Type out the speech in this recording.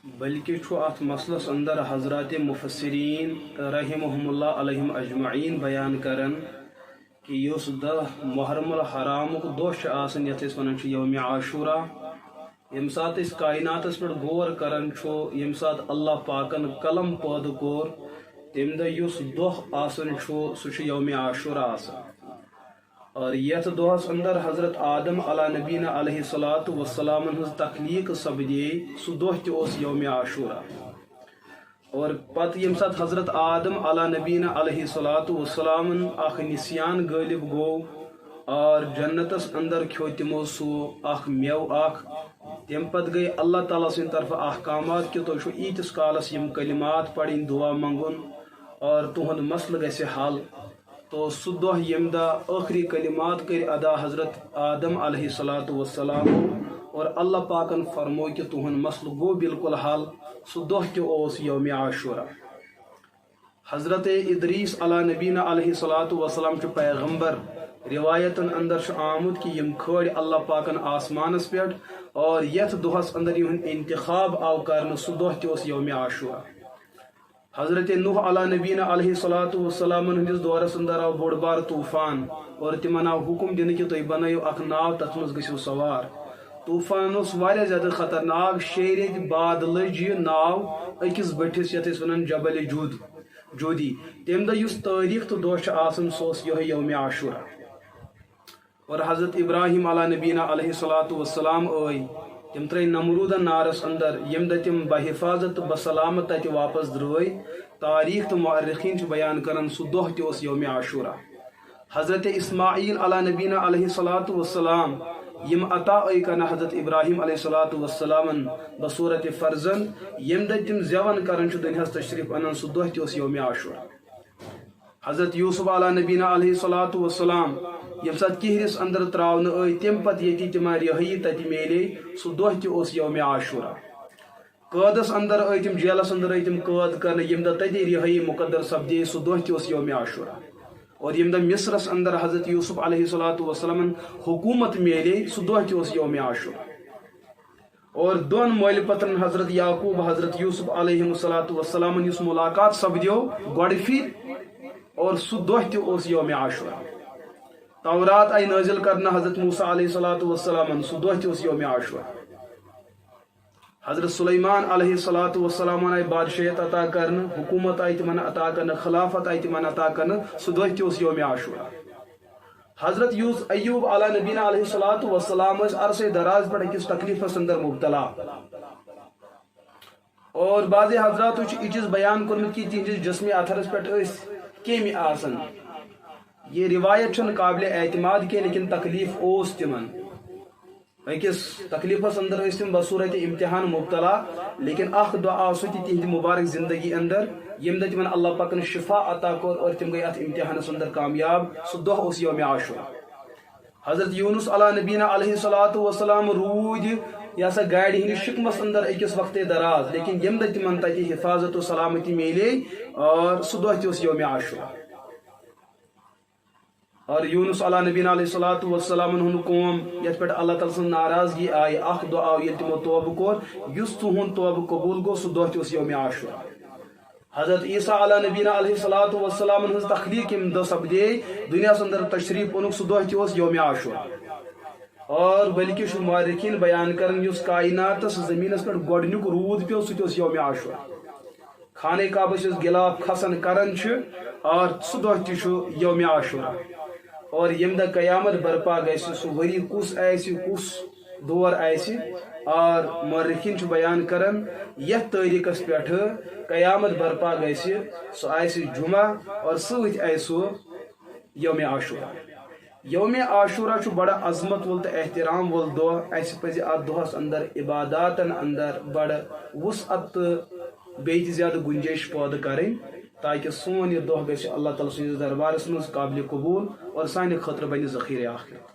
بلکہ ات مسلس اندر حضرات مفسرین رحمہم اللہ علیہم اجمعین بیان کرن کہ اس محرم الحرام دہ یت ونان یوم عاشورہ یم سات اس کائنات پہ غور کران یم سات اللہ پاکن قلم پید کور تم دہ سہ یوم عاشورہ آسان اور یت دہس اندر حضرت آدم علیہ نبینا علیہ الصلاۃ والسلام ہز تخلیق سپدے سہ دہ تہ یوم عاشورہ اور پتہ یم سات حضرت آدم علیہ نبینا علیہ الصلاۃ والسلام اخ نسیان غالب گو اور جنتس اندر کھو تمو سہ اخ میو اخ تم پتہ گئی اللہ تعالیٰ سند طرف احکامات کہ تہ ایتس کالس یم کلمات پڑھن دعا منگن اور تہند مسئلہ گژھِ حل تو سہ دہ یم دہ آخری کلمات کر ادا حضرت آدم علیہ الصلاۃ والسلام اور اللہ پاکن فرمو کہ تہند مسئلہ گو بالکل حل سہ دہ تہ یوم عاشورہ حضرت ادریس علیہ نبینا علیہ الصلاۃ والسلام پیغمبر روایتن اندر آمد کہ یم کھڑ اللہ پاکن آسمانس پہ اور یت دہس اندر یہند انتخاب آو کرنے سہ دہ تہ یوم عاشورہ حضرت نوح علیہ نبینا علیہ الصلاۃ والسلام ہندس دورس اندر آو بوڑ بار طوفان اور تمن آو حکم دن کہ تھی بنو اخ ناو تت مز گژھو سوار طوفان اس واریاہ زیادہ خطرناک 6 ریت بعد لج یہ ناو اکس بٹھس یت ونان جبل جودی تم دہ اس تاریخ تو دہ آسان سہ یہ یوم عاشورہ اور حضرت ابراہیم علیہ نبینا علیہ الصلاۃ والسلام آئی تم تر نمرودن نارس اندر یم دہ تم بحفاظت بسلامت تت واپس درائے تاریخ تو مؤرخین بیان کران سہ دہ تہ یوم عاشورہ حضرت اسماعیل علیہ نبینا علیہ الصلاۃ والسلام یم عطا آئی کرنا حضرت ابراہیم علیہ الصلاۃ والسلام بصورت فرزن یم دہ تم زیون کران دنیاس تشریف انان سہ دہ تہ یوم عاشورہ حضرت یوسف علیہ نبینا علیہ الصلاۃ والسلام یم سات کہرس اندر تراؤن آئی تم پتہ یتی تم رہائی تت میلے سہ دہ تہ یوم عاشورہ قیدس اندر آئی تم جیلس اندر آئی تم قید کرنے یم دہ تتی رہائی مقدر سپدے سہ دہ تہ یوم عاشورہ اور یم دہ مصرس اندر حضرت یوسف علیہ الصلاۃ والسلام حکومت میلے سہ دہ تہ یوم عاشورہ اور دون مول پترن حضرت یعقوب حضرت یوسف علیہ الصلاۃ والسلام اس ملاقات سپدیو گۄڈٕ پھر اور سہ دہ تہ یوم عاشورہ تورات آئی نازل کرنا حضرت موسیٰ علیہ الصلاۃ والسلام سہ دہ تہ یوم عاشورہ حضرت سلیمان علیہ الصلاۃ والسلام آئی بادشاہیت عطا کرنا حکومت آئی تمن عطا کرنا خلافت آئی تمن عطا کرنا سہ دہ تہ یوم عاشورہ حضرت ایوب علیہ نبینا علیہ الصلاۃ والسلام عرصہ دراز پہ اکس تکلیفس اندر مبتلا اور بعض حضرات یہ چیز بیان کورمت کہ تہندس جسمی اتھرس پہ کمی آسان یہ روایت قابل اعتماد کی لیکن تکلیف تمن اکس تکلیفس اندر تم بصورت امتحان مبتلا لیکن اخ دہ آو سہ تہند مبارک زندگی اندر یم دہ تمن اللہ پاکن شفا عطا کور اور تم گئی ات امتحانس اندر کامیاب سہ دہ یوم عاشورہ حضرت یونس علیہ نبینا علیہ الصلاۃ والسلام رود یہ سا گاڑ ہند شکمس اندر اکس وقت دراز لیکن یم دہ تمن تتہ حفاظت و سلامتی میلے اور سہ دہ تہ یوم عاشورہ اور یونس علیہ نبینا علیہ الصلاۃ والسلام ہند قوم یت پہ اللہ تعالیٰ سن ناراضگی آئی اخ دہ آو یل تمو توبہ کور اس تہند توبہ قبول گو سہ دہ تہ یوم عاشورہ حضرت عیسیٰ علیہ نبینا علیہ الصلاۃ والسلام ہز تخلیق یم دہ سپدے دنیاس اندر تشریف اونک سہ دہ تہ یوم عاشورہ اور بلکہ مؤرخین بیان کرن اس کائناتس زمینس پہ گۄڈنیُک روٗد پیو سہ تہ یوم عاشورہ خانہ کعبہ غلاف کھسان کران اور سہ دہ تہ یوم عاشورہ اور یم دہ قیامت برپا گژھِ سہ وری کس کس دور اور مؤرخین بیان کران یتھ تاریخس پہ قیامت برپا گژھِ سہ جمعہ اور ست سہ یوم عاشورہ یوم عاشورہ بڑا عظمت ول تو احترام ول دہ اس پزِ ات دہس اندر عباداتن اندر بڑ وسعت تو بیٚیہِ تہِ زیادٕ گنجائش پٲدٕ کرٕنۍ تاکہ سون یہ دہ گژھِ اللہ تعالیٰ سٕنٛدِس دربارس منٛز قابل قبول اور سانہِ خٲطرٕ بنہِ ذخیرِ آخرت